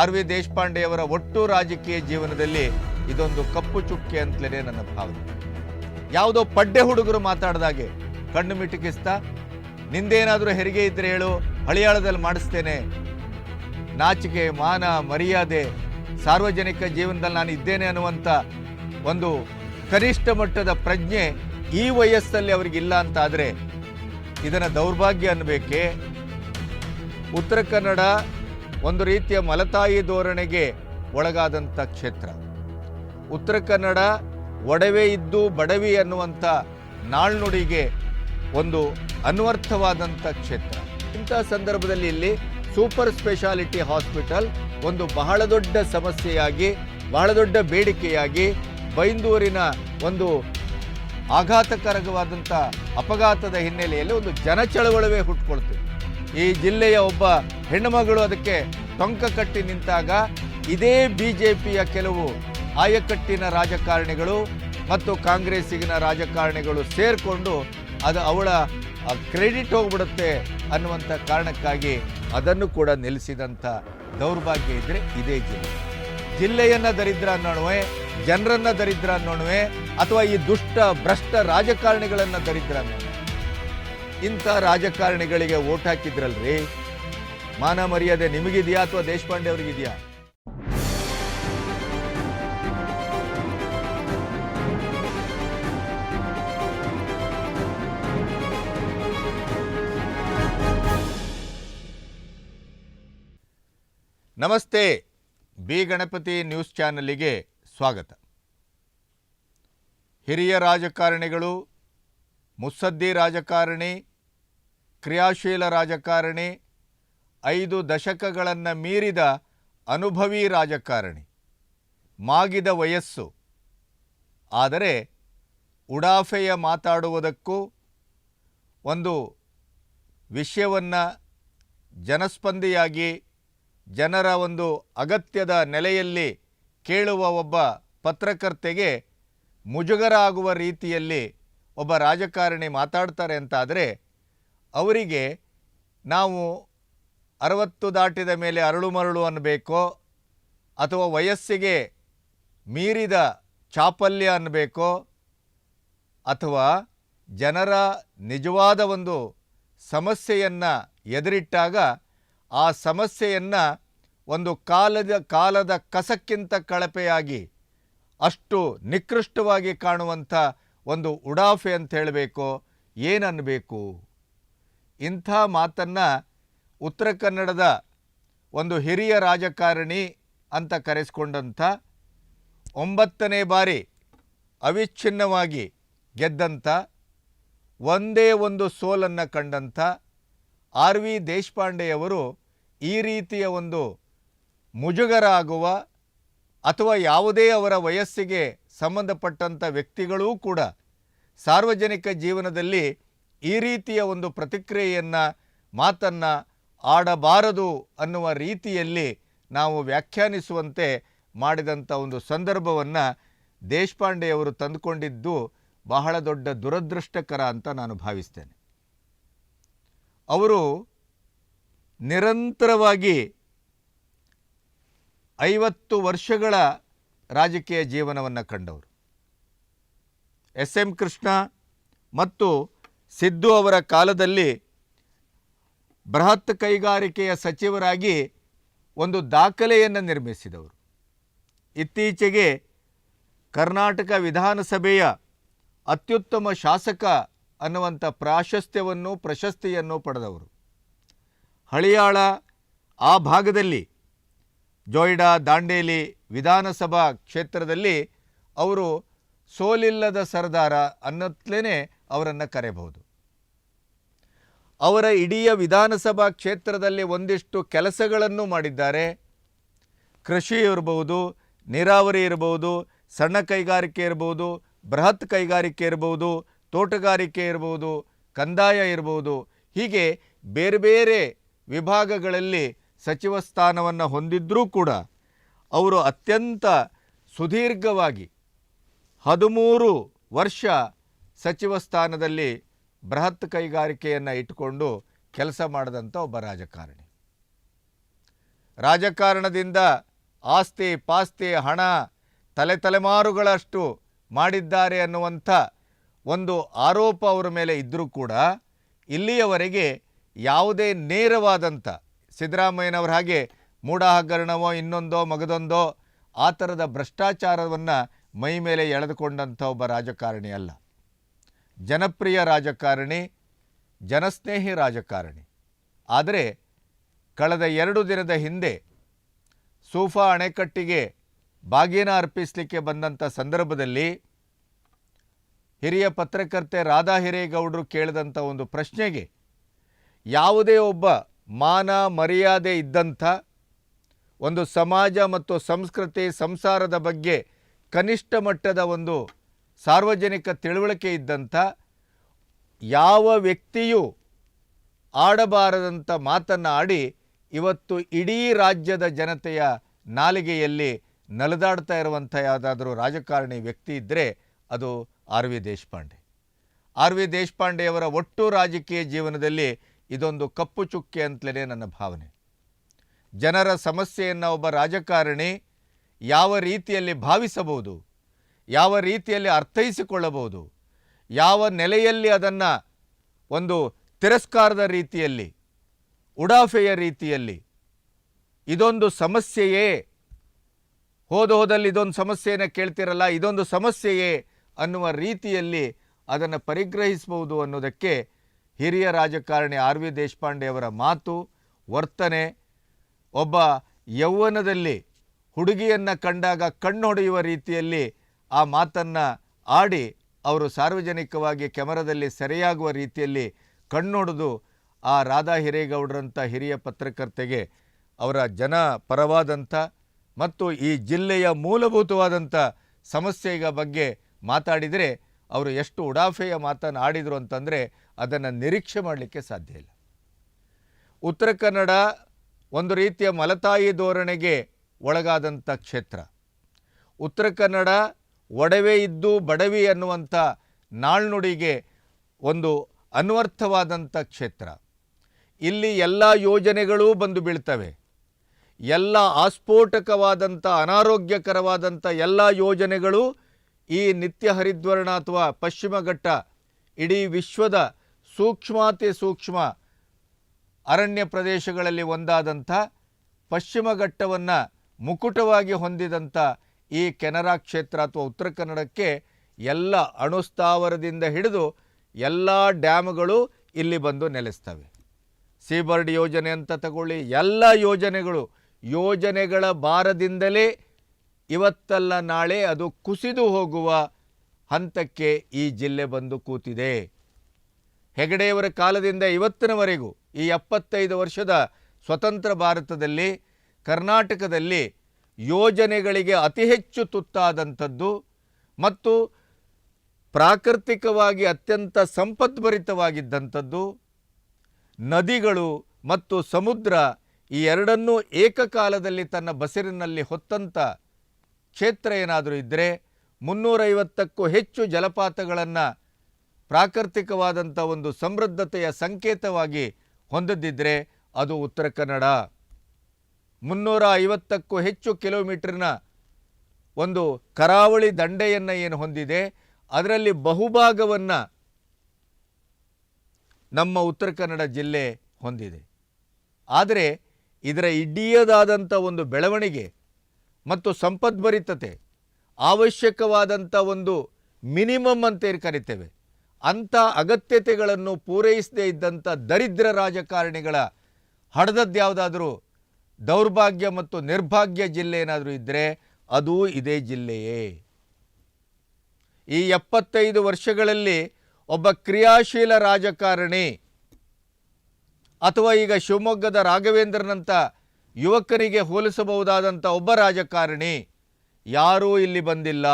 R V ದೇಶಪಾಂಡೆಯವರ ಒಟ್ಟು ರಾಜಕೀಯ ಜೀವನದಲ್ಲಿ ಇದೊಂದು ಕಪ್ಪು ಚುಕ್ಕೆ ಅಂತಲೇ ನನ್ನ ಭಾವನೆ. ಯಾವುದೋ ಪಡ್ಡೆ ಹುಡುಗರು ಮಾತಾಡ್ದಾಗೆ ಕಣ್ಣು ಮಿಟುಕಿಸ್ತಾ ನಿಂದೇನಾದರೂ ಹೆರಿಗೆ ಇದ್ರೆ ಹೇಳು, ಹಳಿಯಾಳದಲ್ಲಿ ಮಾಡಿಸ್ತೇನೆ, ನಾಚಿಕೆ ಮಾನ ಮರ್ಯಾದೆ ಸಾರ್ವಜನಿಕ ಜೀವನದಲ್ಲಿ ನಾನು ಇದ್ದೇನೆ ಅನ್ನುವಂಥ ಒಂದು ಕನಿಷ್ಠ ಮಟ್ಟದ ಪ್ರಜ್ಞೆ ಈ ವಯಸ್ಸಲ್ಲಿ ಅವರಿಗಿಲ್ಲ ಅಂತಾದರೆ ಇದನ್ನು ದೌರ್ಭಾಗ್ಯ ಅನ್ನಬೇಕೇ? ಉತ್ತರ ಕನ್ನಡ ಒಂದು ರೀತಿಯ ಮಲತಾಯಿ ಧೋರಣೆಗೆ ಒಳಗಾದಂಥ ಕ್ಷೇತ್ರ. ಉತ್ತರ ಕನ್ನಡ ಒಡವೆ ಇದ್ದು ಬಡವಿ ಅನ್ನುವಂಥ ನಾಳ್ನುಡಿಗೆ ಒಂದು ಅನ್ವರ್ಥವಾದಂಥ ಕ್ಷೇತ್ರ. ಇಂಥ ಸಂದರ್ಭದಲ್ಲಿ ಇಲ್ಲಿ ಸೂಪರ್ ಸ್ಪೆಷಾಲಿಟಿ ಹಾಸ್ಪಿಟಲ್ ಒಂದು ಬಹಳ ದೊಡ್ಡ ಸಮಸ್ಯೆಯಾಗಿ, ಬಹಳ ದೊಡ್ಡ ಬೇಡಿಕೆಯಾಗಿ, ಬೈಂದೂರಿನ ಒಂದು ಆಘಾತಕರವಾದಂಥ ಅಪಘಾತದ ಹಿನ್ನೆಲೆಯಲ್ಲಿ ಒಂದು ಜನಚಳವಳವೇ ಹುಟ್ಟುಕೊಳ್ತದೆ. ಈ ಜಿಲ್ಲೆಯ ಒಬ್ಬ ಹೆಣ್ಣುಮಗಳು ಅದಕ್ಕೆ ಟೊಂಕ ಕಟ್ಟಿ ನಿಂತಾಗ ಇದೇ ಬಿಜೆಪಿಯ ಕೆಲವು ಆಯಕಟ್ಟಿನ ರಾಜಕಾರಣಿಗಳು ಮತ್ತು ಕಾಂಗ್ರೆಸ್ಸಿಗಿನ ರಾಜಕಾರಣಿಗಳು ಸೇರಿಕೊಂಡು ಅದು ಅವಳ ಕ್ರೆಡಿಟ್ ಹೋಗ್ಬಿಡುತ್ತೆ ಅನ್ನುವಂಥ ಕಾರಣಕ್ಕಾಗಿ ಅದನ್ನು ಕೂಡ ನಿಲ್ಲಿಸಿದಂಥ ದೌರ್ಭಾಗ್ಯ ಇದ್ದರೆ ಇದೇ ಜಿಲ್ಲೆಯನ್ನು ದರಿದ್ರ ಅನ್ನೋಣವೆ, ಜನರನ್ನು ದರಿದ್ರ ಅನ್ನೋಣವೆ, ಅಥವಾ ಈ ದುಷ್ಟ ಭ್ರಷ್ಟ ರಾಜಕಾರಣಿಗಳನ್ನು ದರಿದ್ರ ಅನ್ನೋಣ. ಇಂಥ ರಾಜಕಾರಣಿಗಳಿಗೆ ಓಟ್ ಹಾಕಿದ್ರಲ್ರಿ, ಮಾನ ಮರ್ಯಾದೆ ನಿಮಗಿದೆಯಾ ಅಥವಾ ದೇಶಪಾಂಡೆ ಅವರಿಗಿದೆಯಾ? ನಮಸ್ತೆ, ಬಿ ಗಣಪತಿ ನ್ಯೂಸ್ ಚಾನಲಿಗೆ ಸ್ವಾಗತ. ಹಿರಿಯ ರಾಜಕಾರಣಿಗಳು, ಮುತ್ಸದ್ದಿ ರಾಜಕಾರಣಿ, ಕ್ರಿಯಾಶೀಲ ರಾಜಕಾರಣಿ, 5 ದಶಕಗಳನ್ನು ಮೀರಿದ ಅನುಭವಿ ರಾಜಕಾರಣಿ, ಮಾಗಿದ ವಯಸ್ಸು. ಆದರೆ ಉಡಾಫೆಯ ಮಾತಾಡುವುದಕ್ಕೂ, ಒಂದು ವಿಷಯವನ್ನು ಜನಸ್ಪಂದಿಯಾಗಿ ಜನರ ಒಂದು ಅಗತ್ಯದ ನೆಲೆಯಲ್ಲಿ ಕೇಳುವ ಒಬ್ಬ ಪತ್ರಕರ್ತೆಗೆ ಮುಜುಗರ ಆಗುವ ರೀತಿಯಲ್ಲಿ ಒಬ್ಬ ರಾಜಕಾರಣಿ ಮಾತಾಡ್ತಾರೆ ಅಂತಾದರೆ ಅವರಿಗೆ ನಾವು 60 ದಾಟಿದ ಮೇಲೆ ಅರಳು ಮರಳು ಅನ್ನಬೇಕೋ ಅಥವಾ ವಯಸ್ಸಿಗೆ ಮೀರಿದ ಚಾಪಲ್ಯ ಅನ್ನಬೇಕೋ ಅಥವಾ ಜನರ ನಿಜವಾದ ಒಂದು ಸಮಸ್ಯೆಯನ್ನು ಎದುರಿಟ್ಟಾಗ ಆ ಸಮಸ್ಯೆಯನ್ನು ಒಂದು ಕಾಲದ ಕಸಕ್ಕಿಂತ ಕಳಪೆಯಾಗಿ ಅಷ್ಟು ನಿಕೃಷ್ಟವಾಗಿ ಕಾಣುವಂಥ ಒಂದು ಉಡಾಫೆ ಅಂತ ಹೇಳಬೇಕೋ, ಏನನ್ನಬೇಕು? ಇಂಥ ಮಾತನ್ನು ಉತ್ತರ ಕನ್ನಡದ ಒಂದು ಹಿರಿಯ ರಾಜಕಾರಣಿ ಅಂತ ಕರೆಸಿಕೊಂಡಂಥ 9ನೇ ಬಾರಿ ಅವಿಚ್ಛಿನ್ನವಾಗಿ ಗೆದ್ದಂಥ, ಒಂದೇ ಒಂದು ಸೋಲನ್ನು ಕಂಡಂಥ ಆರ್ ವಿ ದೇಶಪಾಂಡೆಯವರು ಈ ರೀತಿಯ ಒಂದು ಮುಜುಗರ ಆಗುವ ಅಥವಾ ಯಾವುದೇ ಅವರ ವಯಸ್ಸಿಗೆ ಸಂಬಂಧಪಟ್ಟಂಥ ವ್ಯಕ್ತಿಗಳೂ ಕೂಡ ಸಾರ್ವಜನಿಕ ಜೀವನದಲ್ಲಿ ಈ ರೀತಿಯ ಒಂದು ಪ್ರತಿಕ್ರಿಯೆಯನ್ನು, ಮಾತನ್ನು ಆಡಬಾರದು ಅನ್ನುವ ರೀತಿಯಲ್ಲಿ ನಾವು ವ್ಯಾಖ್ಯಾನಿಸುವಂತೆ ಮಾಡಿದಂಥ ಒಂದು ಸಂದರ್ಭವನ್ನು ದೇಶಪಾಂಡೆಯವರು ತಂದುಕೊಂಡಿದ್ದು ಬಹಳ ದೊಡ್ಡ ದುರದೃಷ್ಟಕರ ಅಂತ ನಾನು ಭಾವಿಸ್ತೇನೆ. ಅವರು ನಿರಂತರವಾಗಿ 50 ವರ್ಷಗಳ ರಾಜಕೀಯ ಜೀವನವನ್ನು ಕಂಡವರು. ಎಸ್.ಎಂ. ಕೃಷ್ಣ ಮತ್ತು ಸಿದ್ದು ಅವರ ಕಾಲದಲ್ಲಿ ಬೃಹತ್ ಕೈಗಾರಿಕೆಯ ಸಚಿವರಾಗಿ ಒಂದು ದಾಖಲೆಯನ್ನು ನಿರ್ಮಿಸಿದವರು. ಇತ್ತೀಚೆಗೆ ಕರ್ನಾಟಕ ವಿಧಾನಸಭೆಯ ಅತ್ಯುತ್ತಮ ಶಾಸಕ ಅನ್ನುವಂಥ ಪ್ರಶಸ್ತಿಯನ್ನು ಪಡೆದವರು. ಹಳಿಯಾಳ ಆ ಭಾಗದಲ್ಲಿ ಜೋಯಿಡಾ ದಾಂಡೇಲಿ ವಿಧಾನಸಭಾ ಕ್ಷೇತ್ರದಲ್ಲಿ ಅವರು ಸೋಲಿಲ್ಲದ ಸರ್ದಾರ ಅನ್ನತ್ಲೇ ಅವರನ್ನು ಕರೆಯಬಹುದು. ಅವರ ಇಡೀ ವಿಧಾನಸಭಾ ಕ್ಷೇತ್ರದಲ್ಲಿ ಒಂದಿಷ್ಟು ಕೆಲಸಗಳನ್ನು ಮಾಡಿದ್ದಾರೆ. ಕೃಷಿ ಇರಬಹುದು, ನೀರಾವರಿ ಇರಬಹುದು, ಸಣ್ಣ ಕೈಗಾರಿಕೆ ಇರಬಹುದು, ಬೃಹತ್ ಕೈಗಾರಿಕೆ ಇರಬಹುದು, ತೋಟಗಾರಿಕೆ ಇರಬಹುದು, ಕಂದಾಯ ಇರಬಹುದು, ಹೀಗೆ ಬೇರೆ ಬೇರೆ ವಿಭಾಗಗಳಲ್ಲಿ ಸಚಿವ ಸ್ಥಾನವನ್ನು ಹೊಂದಿದ್ದರೂ ಕೂಡ ಅವರು ಅತ್ಯಂತ ಸುದೀರ್ಘವಾಗಿ 13 ವರ್ಷ ಸಚಿವ ಸ್ಥಾನದಲ್ಲಿ ಬೃಹತ್ ಕೈಗಾರಿಕೆಯನ್ನು ಇಟ್ಟುಕೊಂಡು ಕೆಲಸ ಮಾಡಿದಂಥ ಒಬ್ಬ ರಾಜಕಾರಣಿ. ರಾಜಕಾರಣದಿಂದ ಆಸ್ತಿ ಪಾಸ್ತಿ ಹಣ ತಲೆಮಾರುಗಳಷ್ಟು ಮಾಡಿದ್ದಾರೆ ಅನ್ನುವಂಥ ಒಂದು ಆರೋಪ ಅವರ ಮೇಲೆ ಇದ್ದರೂ ಕೂಡ ಇಲ್ಲಿಯವರೆಗೆ ಯಾವುದೇ ನೇರವಾದಂಥ ಸಿದ್ದರಾಮಯ್ಯನವರ ಹಾಗೆ ಮೂಢ ಹಗರಣವೋ ಇನ್ನೊಂದೋ ಮಗದೊಂದೋ ಆ ಥರದ ಭ್ರಷ್ಟಾಚಾರವನ್ನು ಮೈ ಮೇಲೆ ಎಳೆದುಕೊಂಡಂಥ ಒಬ್ಬ ರಾಜಕಾರಣಿ ಅಲ್ಲ. ಜನಪ್ರಿಯ ರಾಜಕಾರಣಿ, ಜನಸ್ನೇಹಿ ರಾಜಕಾರಣಿ. ಆದರೆ ಕಳೆದ 2 ದಿನದ ಹಿಂದೆ ಸೂಫಾ ಅಣೆಕಟ್ಟಿಗೆ ಬಾಗಿನ ಅರ್ಪಿಸಲಿಕ್ಕೆ ಬಂದಂಥ ಸಂದರ್ಭದಲ್ಲಿ ಹಿರಿಯ ಪತ್ರಕರ್ತೆ ರಾಧಾ ಹಿರೇಗೌಡರು ಕೇಳಿದಂಥ ಒಂದು ಪ್ರಶ್ನೆಗೆ ಯಾವುದೇ ಒಬ್ಬ ಮಾನ ಮರ್ಯಾದೆ ಇದ್ದಂಥ ಒಂದು ಸಮಾಜ ಮತ್ತು ಸಂಸ್ಕೃತಿ ಸಂಸಾರದ ಬಗ್ಗೆ ಕನಿಷ್ಠ ಮಟ್ಟದ ಒಂದು ಸಾರ್ವಜನಿಕ ತಿಳುವಳಿಕೆ ಇದ್ದಂಥ ಯಾವ ವ್ಯಕ್ತಿಯೂ ಆಡಬಾರದಂಥ ಮಾತನ್ನು ಆಡಿ ಇವತ್ತು ಇಡೀ ರಾಜ್ಯದ ಜನತೆಯ ನಾಲಿಗೆಯಲ್ಲಿ ನಲಿದಾಡ್ತಾ ಇರುವಂಥ ಯಾವುದಾದ್ರೂ ರಾಜಕಾರಣಿ ವ್ಯಕ್ತಿ ಇದ್ದರೆ ಅದು R V Deshpande. R V ದೇಶಪಾಂಡೆಯವರ ಒಟ್ಟು ರಾಜಕೀಯ ಜೀವನದಲ್ಲಿ ಇದೊಂದು ಕಪ್ಪು ಚುಕ್ಕೆ ಅಂತಲೇ ನನ್ನ ಭಾವನೆ. ಜನರ ಸಮಸ್ಯೆಯನ್ನು ಒಬ್ಬ ರಾಜಕಾರಣಿ ಯಾವ ರೀತಿಯಲ್ಲಿ ಭಾವಿಸಬಹುದು, ಯಾವ ರೀತಿಯಲ್ಲಿ ಅರ್ಥೈಸಿಕೊಳ್ಳಬಹುದು, ಯಾವ ನೆಲೆಯಲ್ಲಿ ಅದನ್ನು ಒಂದು ತಿರಸ್ಕಾರದ ರೀತಿಯಲ್ಲಿ, ಉಡಾಫೆಯ ರೀತಿಯಲ್ಲಿ ಇದೊಂದು ಸಮಸ್ಯೆಯೇ, ಹೋದಲ್ಲಿ ಇದೊಂದು ಸಮಸ್ಯೆಯನ್ನು ಕೇಳ್ತಿರಲ್ಲ, ಇದೊಂದು ಸಮಸ್ಯೆಯೇ ಅನ್ನುವ ರೀತಿಯಲ್ಲಿ ಅದನ್ನು ಪರಿಗ್ರಹಿಸಬಹುದು ಅನ್ನೋದಕ್ಕೆ ಹಿರಿಯ ರಾಜಕಾರಣಿ ಆರ್ ವಿ ದೇಶಪಾಂಡೆಯವರ ಮಾತು, ವರ್ತನೆ, ಒಬ್ಬ ಯೌವನದಲ್ಲಿ ಹುಡುಗಿಯನ್ನು ಕಂಡಾಗ ಕಣ್ಣು ಹೊಡೆಯುವ ರೀತಿಯಲ್ಲಿ ಆ ಮಾತನ್ನು ಆಡಿ ಅವರು ಸಾರ್ವಜನಿಕವಾಗಿ ಕ್ಯಾಮರಾದಲ್ಲಿ ಸೆರೆಯಾಗುವ ರೀತಿಯಲ್ಲಿ ಕಣ್ಣೊಡೆದು ಆ ರಾಧಾ ಹಿರೇಗೌಡರಂಥ ಹಿರಿಯ ಪತ್ರಕರ್ತೆಗೆ ಅವರ ಜನ ಪರವಾದಂಥ ಮತ್ತು ಈ ಜಿಲ್ಲೆಯ ಮೂಲಭೂತವಾದಂಥ ಸಮಸ್ಯೆಗಳ ಬಗ್ಗೆ ಮಾತಾಡಿದರೆ ಅವರು ಎಷ್ಟು ಉಡಾಫೆಯ ಮಾತನ್ನು ಆಡಿದರು ಅಂತಂದರೆ ಅದನ್ನು ನಿರೀಕ್ಷೆ ಮಾಡಲಿಕ್ಕೆ ಸಾಧ್ಯ ಇಲ್ಲ. ಉತ್ತರ ಕನ್ನಡ ಒಂದು ರೀತಿಯ ಮಲತಾಯಿ ಧೋರಣೆಗೆ ಒಳಗಾದಂಥ ಕ್ಷೇತ್ರ. ಉತ್ತರ ಕನ್ನಡ ಒಡವೆ ಇದ್ದು ಬಡವಿ ಅನ್ನುವಂಥ ನಾಳ್ನುಡಿಗೆ ಒಂದು ಅನ್ವರ್ಥವಾದಂಥ ಕ್ಷೇತ್ರ. ಇಲ್ಲಿ ಎಲ್ಲ ಯೋಜನೆಗಳೂ ಬಂದು ಬೀಳ್ತವೆ. ಎಲ್ಲ ಆಸ್ಫೋಟಕವಾದಂಥ ಅನಾರೋಗ್ಯಕರವಾದಂಥ ಎಲ್ಲ ಯೋಜನೆಗಳು ಈ ನಿತ್ಯ ಹರಿದ್ವರ್ಣ ಅಥವಾ ಪಶ್ಚಿಮ ಘಟ್ಟ ಇಡೀ ವಿಶ್ವದ ಸೂಕ್ಷ್ಮಾತಿ ಸೂಕ್ಷ್ಮ ಅರಣ್ಯ ಪ್ರದೇಶಗಳಲ್ಲಿ ಒಂದಾದಂಥ ಪಶ್ಚಿಮ ಘಟ್ಟವನ್ನು ಮುಕುಟವಾಗಿ ಹೊಂದಿದಂಥ ಈ ಕೆನರಾ ಕ್ಷೇತ್ರ ಅಥವಾ ಉತ್ತರ ಕನ್ನಡಕ್ಕೆ ಎಲ್ಲ ಅಣುಸ್ಥಾವರದಿಂದ ಹಿಡಿದು ಎಲ್ಲ ಡ್ಯಾಮ್ಗಳು ಇಲ್ಲಿ ಬಂದು ನೆಲೆಸ್ತವೆ. ಸೀಬರ್ಡ್ ಯೋಜನೆ ಅಂತ ತಗೊಳ್ಳಿ, ಎಲ್ಲ ಯೋಜನೆಗಳ ಭಾರದಿಂದಲೇ ಇವತ್ತಲ್ಲ ನಾಳೆ ಅದು ಕುಸಿದು ಹೋಗುವ ಹಂತಕ್ಕೆ ಈ ಜಿಲ್ಲೆ ಬಂದು ಕೂತಿದೆ. ಹೆಗಡೆಯವರ ಕಾಲದಿಂದ ಇವತ್ತಿನವರೆಗೂ ಈ 75 ವರ್ಷದ ಸ್ವತಂತ್ರ ಭಾರತದಲ್ಲಿ ಕರ್ನಾಟಕದಲ್ಲಿ ಯೋಜನೆಗಳಿಗೆ ಅತಿ ಹೆಚ್ಚು ತುತ್ತಾದಂಥದ್ದು ಮತ್ತು ಪ್ರಾಕೃತಿಕವಾಗಿ ಅತ್ಯಂತ ಸಂಪದ್ಭರಿತವಾಗಿದ್ದಂಥದ್ದು ನದಿಗಳು ಮತ್ತು ಸಮುದ್ರ ಈ ಎರಡನ್ನೂ ಏಕಕಾಲದಲ್ಲಿ ತನ್ನ ಬಸಿರಿನಲ್ಲಿ ಹೊತ್ತಂಥ ಕ್ಷೇತ್ರ ಏನಾದರೂ ಇದ್ದರೆ 350ಕ್ಕೂ ಹೆಚ್ಚು ಜಲಪಾತಗಳನ್ನು ಪ್ರಾಕೃತಿಕವಾದಂಥ ಒಂದು ಸಮೃದ್ಧತೆಯ ಸಂಕೇತವಾಗಿ ಹೊಂದದಿದ್ದರೆ ಅದು ಉತ್ತರ ಕನ್ನಡ. 350ಕ್ಕೂ ಹೆಚ್ಚು ಕಿಲೋಮೀಟರ್ನ ಒಂದು ಕರಾವಳಿ ದಂಡೆಯನ್ನು ಏನು ಹೊಂದಿದೆ ಅದರಲ್ಲಿ ಬಹುಭಾಗವನ್ನು ನಮ್ಮ ಉತ್ತರ ಕನ್ನಡ ಜಿಲ್ಲೆ ಹೊಂದಿದೆ. ಆದರೆ ಇದರ ಇಡೀದಾದಂಥ ಒಂದು ಬೆಳವಣಿಗೆ ಮತ್ತು ಸಂಪದ್ಭರಿತತೆ ಅವಶ್ಯಕವಾದಂಥ ಒಂದು ಮಿನಿಮಮ್ ಅಂತ ಕರಿತೇವೆ ಅಂಥ ಅಗತ್ಯತೆಗಳನ್ನು ಪೂರೈಸದೇ ಇದ್ದಂಥ ದರಿದ್ರ ರಾಜಕಾರಣಿಗಳ ಹಡದದ್ದು ಯಾವುದಾದ್ರೂ ದೌರ್ಭಾಗ್ಯ ಮತ್ತು ನಿರ್ಭಾಗ್ಯ ಜಿಲ್ಲೆ ಏನಾದರೂ ಇದ್ದರೆ ಅದು ಇದೇ ಜಿಲ್ಲೆಯೇ. ಈ 75 ವರ್ಷಗಳಲ್ಲಿ ಒಬ್ಬ ಕ್ರಿಯಾಶೀಲ ರಾಜಕಾರಣಿ ಅಥವಾ ಈಗ ಶಿವಮೊಗ್ಗದ ರಾಘವೇಂದ್ರನಂಥ ಯುವಕರಿಗೆ ಹೋಲಿಸಬಹುದಾದಂಥ ಒಬ್ಬ ರಾಜಕಾರಣಿ ಯಾರೂ ಇಲ್ಲಿ ಬಂದಿಲ್ಲ.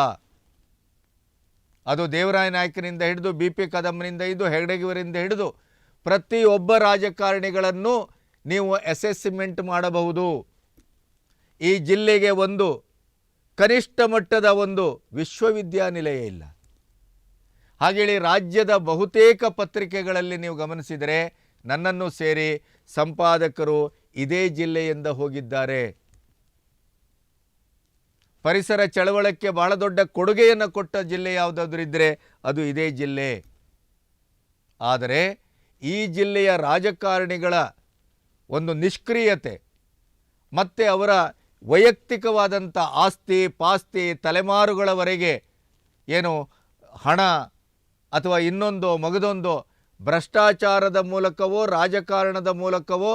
ಅದು ದೇವರಾಯ ನಾಯಕನಿಂದ ಹಿಡಿದು BP ಕದಮ್ಮನಿಂದ ಹಿಡಿದು ಹೆಗಡೆಯವರಿಂದ ಹಿಡಿದು ಪ್ರತಿಯೊಬ್ಬ ರಾಜಕಾರಣಿಗಳನ್ನು ನೀವು ಅಸೆಸ್ಮೆಂಟ್ ಮಾಡಬಹುದು. ಈ ಜಿಲ್ಲೆಗೆ ಒಂದು ಕನಿಷ್ಠ ಮಟ್ಟದ ಒಂದು ವಿಶ್ವವಿದ್ಯಾನಿಲಯ ಇಲ್ಲ. ಹಾಗೇಳಿ ರಾಜ್ಯದ ಬಹುತೇಕ ಪತ್ರಿಕೆಗಳಲ್ಲಿ ನೀವು ಗಮನಿಸಿದರೆ ನನ್ನನ್ನು ಸೇರಿ ಸಂಪಾದಕರು ಇದೇ ಜಿಲ್ಲೆಯಿಂದ ಹೋಗಿದ್ದಾರೆ. ಪರಿಸರ ಚಳವಳಕ್ಕೆ ಬಹಳ ದೊಡ್ಡ ಕೊಡುಗೆಯನ್ನು ಕೊಟ್ಟ ಜಿಲ್ಲೆ ಯಾವುದಾದ್ರೂ ಇದ್ದರೆ ಅದು ಇದೇ ಜಿಲ್ಲೆ. ಆದರೆ ಈ ಜಿಲ್ಲೆಯ ರಾಜಕಾರಣಿಗಳ ಒಂದು ನಿಷ್ಕ್ರಿಯತೆ ಮತ್ತು ಅವರ ವೈಯಕ್ತಿಕವಾದಂಥ ಆಸ್ತಿ ಪಾಸ್ತಿ ತಲೆಮಾರುಗಳವರೆಗೆ ಏನು ಹಣ ಅಥವಾ ಇನ್ನೊಂದೋ ಮಗದೊಂದೋ ಭ್ರಷ್ಟಾಚಾರದ ಮೂಲಕವೋ ರಾಜಕಾರಣದ ಮೂಲಕವೋ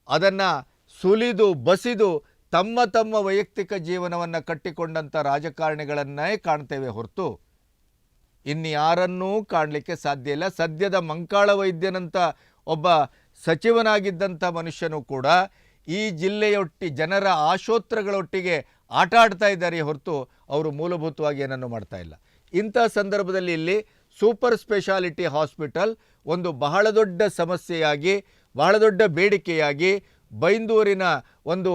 ಅದನ್ನು ಸುಲಿದು ಬಸಿದು ತಮ್ಮ ತಮ್ಮ ವೈಯಕ್ತಿಕ ಜೀವನವನ್ನು ಕಟ್ಟಿಕೊಂಡಂಥ ರಾಜಕಾರಣಿಗಳನ್ನೇ ಕಾಣ್ತೇವೆ ಹೊರತು ಇನ್ಯಾರನ್ನೂ ಕಾಣಲಿಕ್ಕೆ ಸಾಧ್ಯ ಇಲ್ಲ. ಸದ್ಯದ ಮಂಕಾಳ ವೈದ್ಯನಂತ ಒಬ್ಬ ಸಚಿವನಾಗಿದ್ದಂಥ ಮನುಷ್ಯನೂ ಕೂಡ ಈ ಜನರ ಆಶೋತ್ತರಗಳೊಟ್ಟಿಗೆ ಆಟ ಆಡ್ತಾ ಇದ್ದಾರೆ ಹೊರತು ಅವರು ಮೂಲಭೂತವಾಗಿ ಏನನ್ನು ಮಾಡ್ತಾ ಇಲ್ಲ. ಇಂಥ ಸಂದರ್ಭದಲ್ಲಿ ಇಲ್ಲಿ ಸೂಪರ್ ಸ್ಪೆಷಾಲಿಟಿ ಹಾಸ್ಪಿಟಲ್ ಒಂದು ಬಹಳ ದೊಡ್ಡ ಸಮಸ್ಯೆಯಾಗಿ ಬಹಳ ದೊಡ್ಡ ಬೇಡಿಕೆಯಾಗಿ ಬೈಂದೂರಿನ ಒಂದು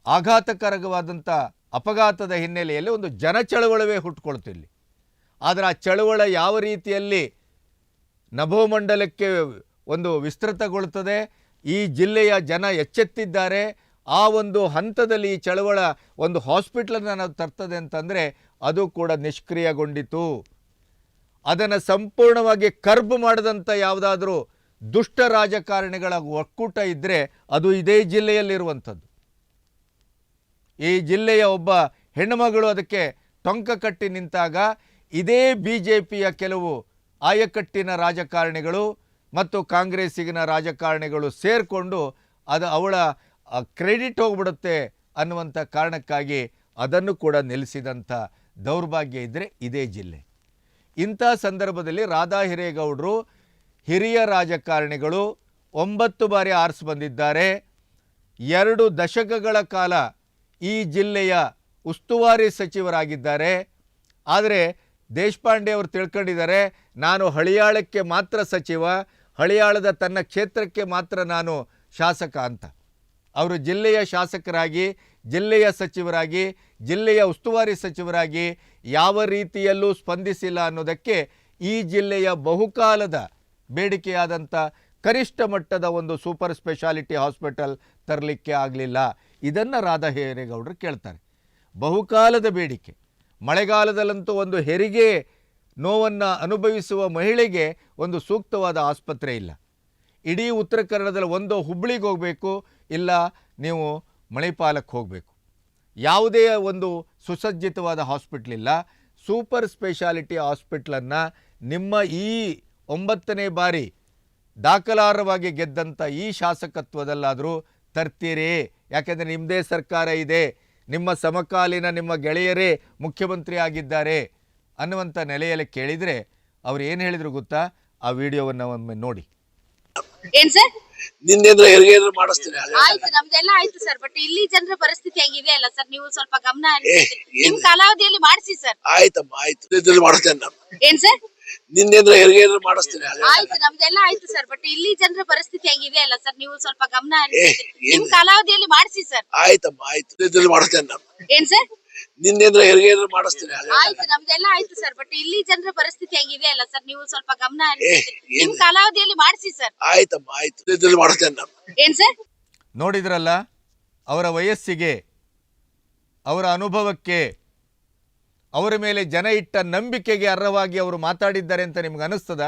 ಆಘಾತಕರವಾದಂಥ ಅಪಘಾತದ ಹಿನ್ನೆಲೆಯಲ್ಲಿ ಒಂದು ಜನಚಳವಳವೇ ಹುಟ್ಟುಕೊಳ್ತಿಲ್ಲಿ. ಆದರೆ ಆ ಚಳವಳ ಯಾವ ರೀತಿಯಲ್ಲಿ ನಭೋಮಂಡಲಕ್ಕೆ ಒಂದು ವಿಸ್ತೃತಗೊಳ್ಳುತ್ತದೆ, ಈ ಜಿಲ್ಲೆಯ ಜನ ಎಚ್ಚೆತ್ತಿದ್ದಾರೆ, ಆ ಒಂದು ಹಂತದಲ್ಲಿ ಈ ಚಳವಳ ಒಂದು ಹಾಸ್ಪಿಟ್ಲನ್ನು ನಾವು ತರ್ತದೆ ಅಂತಂದರೆ ಅದು ಕೂಡ ನಿಷ್ಕ್ರಿಯಗೊಂಡಿತು. ಅದನ್ನು ಸಂಪೂರ್ಣವಾಗಿ ಕರ್ಬ್ ಮಾಡಿದಂಥ ಯಾವುದಾದ್ರೂ ದುಷ್ಟ ರಾಜಕಾರಣಿಗಳ ಒಕ್ಕೂಟ ಇದ್ದರೆ ಅದು ಇದೇ ಜಿಲ್ಲೆಯಲ್ಲಿರುವಂಥದ್ದು. ಈ ಜಿಲ್ಲೆಯ ಒಬ್ಬ ಹೆಣ್ಣುಮಗಳು ಅದಕ್ಕೆ ಟೊಂಕ ಕಟ್ಟಿ ನಿಂತಾಗ ಇದೇ BJPಯ ಕೆಲವು ಆಯಕಟ್ಟಿನ ರಾಜಕಾರಣಿಗಳು ಮತ್ತು ಕಾಂಗ್ರೆಸ್ಸಿಗಿನ ರಾಜಕಾರಣಿಗಳು ಸೇರಿಕೊಂಡು ಅವಳ ಕ್ರೆಡಿಟ್ ಹೋಗ್ಬಿಡುತ್ತೆ ಅನ್ನುವಂಥ ಕಾರಣಕ್ಕಾಗಿ ಅದನ್ನು ಕೂಡ ನಿಲ್ಲಿಸಿದಂಥ ದೌರ್ಭಾಗ್ಯ ಇದ್ದರೆ ಇದೇ ಜಿಲ್ಲೆ. ಇಂಥ ಸಂದರ್ಭದಲ್ಲಿ ರಾಧಾ ಹಿರೇಗೌಡರು ಹಿರಿಯ ರಾಜಕಾರಣಿಗಳು 9 ಬಾರಿ ಆರಿಸಿ ಬಂದಿದ್ದಾರೆ. 2 ದಶಕಗಳ ಕಾಲ ಈ ಜಿಲ್ಲೆಯ ಉಸ್ತುವಾರಿ ಸಚಿವರಾಗಿದ್ದಾರೆ. ಆದರೆ ದೇಶಪಾಂಡೆ ಅವರು ತಿಳ್ಕೊಂಡಿದ್ದಾರೆ, ನಾನು ಹಳಿಯಾಳಕ್ಕೆ ಮಾತ್ರ ಸಚಿವ, ಹಳಿಯಾಳದ ತನ್ನ ಕ್ಷೇತ್ರಕ್ಕೆ ಮಾತ್ರ ನಾನು ಶಾಸಕ ಅಂತ. ಅವರು ಜಿಲ್ಲೆಯ ಶಾಸಕರಾಗಿ, ಜಿಲ್ಲೆಯ ಸಚಿವರಾಗಿ, ಜಿಲ್ಲೆಯ ಉಸ್ತುವಾರಿ ಸಚಿವರಾಗಿ ಯಾವ ರೀತಿಯಲ್ಲೂ ಸ್ಪಂದಿಸಿಲ್ಲ ಅನ್ನೋದಕ್ಕೆ ಈ ಜಿಲ್ಲೆಯ ಬಹುಕಾಲದ ಬೇಡಿಕೆಯಾದಂಥ ಕನಿಷ್ಠ ಮಟ್ಟದ ಒಂದು ಸೂಪರ್ ಸ್ಪೆಷಾಲಿಟಿ ಹಾಸ್ಪಿಟಲ್ ತರಲಿಕ್ಕೆ ಆಗಲಿಲ್ಲ. ಇದನ್ನು ರಾಧಾ ಹಿರೇಗೌಡರು ಕೇಳ್ತಾರೆ. ಬಹುಕಾಲದ ಬೇಡಿಕೆ. ಮಳೆಗಾಲದಲ್ಲಂತೂ ಒಂದು ಹೆರಿಗೆ ನೋವನ್ನು ಅನುಭವಿಸುವ ಮಹಿಳೆಗೆ ಒಂದು ಸೂಕ್ತವಾದ ಆಸ್ಪತ್ರೆ ಇಲ್ಲ. ಇಡೀ ಉತ್ತರ ಕನ್ನಡದಲ್ಲಿ ಒಂದು ಹುಬ್ಬಳ್ಳಿಗೆ ಹೋಗಬೇಕು, ಇಲ್ಲ ನೀವು ಮಣಿಪಾಲಕ್ಕೆ ಹೋಗಬೇಕು. ಯಾವುದೇ ಒಂದು ಸುಸಜ್ಜಿತವಾದ ಹಾಸ್ಪಿಟ್ಲ್ ಇಲ್ಲ. ಸೂಪರ್ ಸ್ಪೆಷಾಲಿಟಿ ಹಾಸ್ಪಿಟ್ಲನ್ನು ನಿಮ್ಮ ಈ 9ನೇ ಬಾರಿ ದಾಖಲಾರ್ಹವಾಗಿ ಗೆದ್ದಂಥ ಈ ಶಾಸಕತ್ವದಲ್ಲಾದರೂ ತರ್ತೀರಿ. ಯಾಕೆಂದರೆ ನಿಮ್ಮದೇ ಸರ್ಕಾರ ಇದೆ, ನಿಮ್ಮ ಸಮಕಾಲೀನ ನಿಮ್ಮ ಗೆಳೆಯರೇ ಮುಖ್ಯಮಂತ್ರಿ ಆಗಿದ್ದಾರೆ ಅನ್ನುವಂಥ ನೆಲೆಯಲ್ಲಿ ಕೇಳಿದರೆ ಅವ್ರು ಏನು ಹೇಳಿದ್ರು ಗೊತ್ತಾ? ಆ ವಿಡಿಯೋವನ್ನು ಒಮ್ಮೆ ನೋಡಿ. ಏನ್ ಸರ್ ನಿನ್ನೆಂದ್ರೆ ಹೆರಿಗೆ ಮಾಡಿಸ್ತೀನಿ. ಆಯ್ತು, ನಮ್ದೆಲ್ಲ ಆಯ್ತು ಸರ್. ಬಟ್ ಇಲ್ಲಿ ಜನರ ಪರಿಸ್ಥಿತಿ ಹೆಂಗಿದೆ ಅಲ್ಲ ಸರ್, ನೀವು ಸ್ವಲ್ಪ ಗಮನ ಹರಿಸಿ. ನಿಮ್ ಕಾಲಾವಧಿಯಲ್ಲಿ ಮಾಡಿಸಿ ಸರ್. ಆಯ್ತಮ್ಮ, ಆಯ್ತು, ಮಾಡಿಸ್ತೇನೆ ನಾನು. ಏನ್ ಸರ್ ನಿನ್ನೆಂದ್ರೆ ಹೆರಿಗೆ ಮಾಡಿಸ್ತೀನಿ. ಆಯ್ತು, ನಮ್ದೆಲ್ಲ ಆಯ್ತು ಸರ್. ಬಟ್ ಇಲ್ಲಿ ಜನರ ಪರಿಸ್ಥಿತಿ ಹೆಂಗಿದೆ ಅಲ್ಲ ಸರ್, ನೀವು ಸ್ವಲ್ಪ ಗಮನ ಹರಿಸಿ. ನಿಮ್ ಕಾಲಾವಧಿಯಲ್ಲಿ ಮಾಡಿಸಿ ಸರ್. ಆಯ್ತಮ್ಮ, ಆಯ್ತು, ಮಾಡಿಸ್ತೇನೆ ನಾನು. ಏನ್ ಸರ್ ನಿನ್ನೆಂದ್ರೆ ಹೆರಿಗೆ ಮಾಡಿಸ್ತೀನಿ. ಆಯ್ತು, ನಮ್ದೆಲ್ಲ ಆಯ್ತು ಸರ್. ಬಟ್ ಇಲ್ಲಿ ಜನರ ಪರಿಸ್ಥಿತಿ ಹೆಂಗಿದೆ ಅಲ್ಲ ಸರ್, ನೀವು ಸ್ವಲ್ಪ ಗಮನ ಹರಿಸಿ. ನಿಮ್ ಕಾಲಾವಧಿಯಲ್ಲಿ ಮಾಡಿಸಿ ಸರ್. ಆಯ್ತಮ್ಮ, ಆಯ್ತು, ಮಾಡಿಸ್ತೇನೆ ನಾನು. ಏನ್ ಸರ್ ನೋಡಿದ್ರಲ್ಲ, ಅವರ ವಯಸ್ಸಿಗೆ, ಅವರ ಅನುಭವಕ್ಕೆ, ಅವರ ಮೇಲೆ ಜನ ಇಟ್ಟ ನಂಬಿಕೆಗೆ ಅರ್ಹವಾಗಿ ಅವರು ಮಾತಾಡಿದ್ದಾರೆ ಅಂತ ನಿಮ್ಗೆ ಅನ್ನಿಸ್ತದ?